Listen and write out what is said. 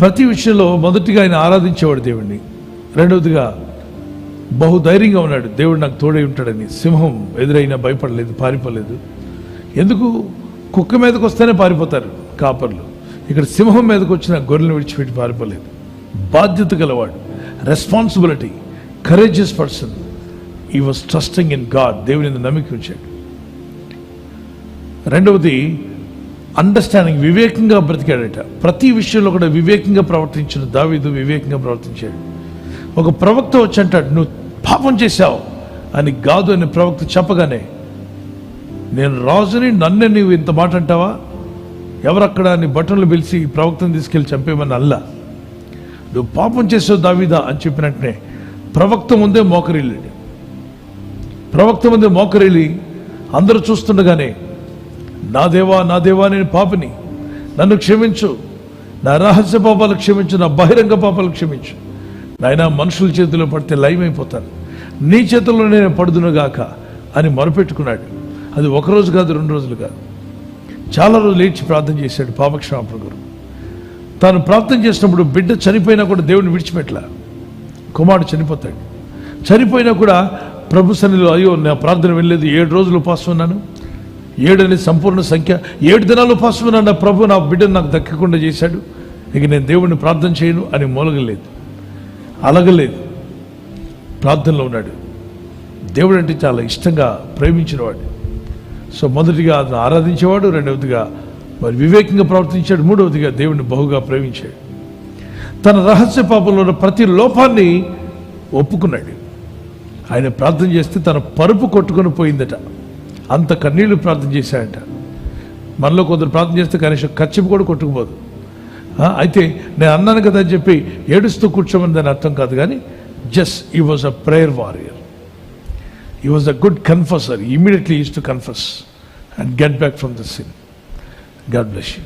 ప్రతి విషయంలో మొదటిగా ఆయన ఆరాధించేవాడు దేవుణ్ణి. రెండవదిగా బహుధైర్యంగా ఉన్నాడు, దేవుడు నాకు తోడై ఉంటాడని. సింహం ఎదురైనా భయపడలేదు, పారిపోలేదు. ఎందుకు? కుక్క మీదకి వస్తేనే పారిపోతారు కాపర్లు. ఇక్కడ సింహం మీదకి వచ్చిన గొర్రెలను విడిచిపెట్టి పారిపోలేదు. బాధ్యత గలవాడు, రెస్పాన్సిబిలిటీ, కరేజియస్ పర్సన్. ఈ వాజ్ ట్రస్టింగ్ ఇన్ గాడ్, దేవుని నమ్మిక ఉంచాడు. రెండవది అండర్స్టాండింగ్, వివేకంగా బ్రతికాడట. ప్రతి విషయంలో కూడా వివేకంగా ప్రవర్తించిన దావీదు వివేకంగా ప్రవర్తించాడు. ఒక ప్రవక్త వచ్చి అంటాడు, నువ్వు పాపం చేశావు అని గాదు అని ప్రవక్త చెప్పగానే, నేను రాజుని, నన్నే నీవు ఇంత మాట అంటావా? ఎవరక్కడ నీ బట్టలు పిలిచి ఈ ప్రవక్తను తీసుకెళ్ళి చంపేమని అల్లా. నువ్వు పాపం చేసావు దావీదా అని చెప్పినట్టునే ప్రవక్త ముందే మోకరిల్లాడు. ప్రవక్త ముందే మోకరిల్లి అందరూ చూస్తుండగానే, నా దేవా, నా దేవా, నేను పాపిని, నన్ను క్షమించు, నా రహస్య పాపాలు క్షమించు, నా బహిరంగ పాపాలు క్షమించు. నాయన, మనుషుల చేతిలో పడితే లయమైపోతాను, నీ చేతుల్లో నేను పడుదునుగాక అని మొరపెట్టుకున్నాడు. అది ఒకరోజు కాదు, 2 రోజులు కాదు, చాలా రోజులు లేచి ప్రార్థన చేశాడు పాపక్షమాపణ కొరకు. తాను ప్రార్థన చేసినప్పుడు బిడ్డ చనిపోయినా కూడా దేవుడిని విడిచిపెట్టలా. కుమారుడు చనిపోతాడు, చనిపోయినా కూడా ప్రభు సన్నిధిలో, అయ్యో నా ప్రార్థన వెళ్ళలేదు, 7 రోజులు ఉపవాసం ఉన్నాను, 7 అనేది సంపూర్ణ సంఖ్య, 7 దినాలు ఉపవాసం ఉన్నాను, నా ప్రభు నా బిడ్డను నాకు దక్కకుండా చేశాడు, ఇక నేను దేవుడిని ప్రార్థన చేయను అని మూలగలేదు, అలగలేదు, ప్రార్థనలో ఉన్నాడు. దేవుడు అంటే చాలా ఇష్టంగా ప్రేమించినవాడు. సో మొదటిగా అతను ఆరాధించేవాడు, రెండవదిగా మరి వివేకంగా ప్రవర్తించాడు, మూడవదిగా దేవుడిని బహుగా ప్రేమించాడు. తన రహస్య పాపంలో ఉన్న ప్రతి లోపాన్ని ఒప్పుకున్నాడు. ఆయన ప్రార్థన చేస్తే తన పరుపు కొట్టుకొని పోయిందట, అంత కన్నీళ్లు ప్రార్థన చేశాడంట. మనలో కొందరు ప్రార్థన చేస్తే కనీసం కచ్చిపు కూడా కొట్టుకుపోదు. అయితే నేను అన్నాను కదా అని చెప్పి ఏడుస్తూ కూర్చోమని దాని అర్థం కాదు, కానీ just he was a prayer warrior, he was a good confessor. He immediately used to confess and get back from the sin. God bless you.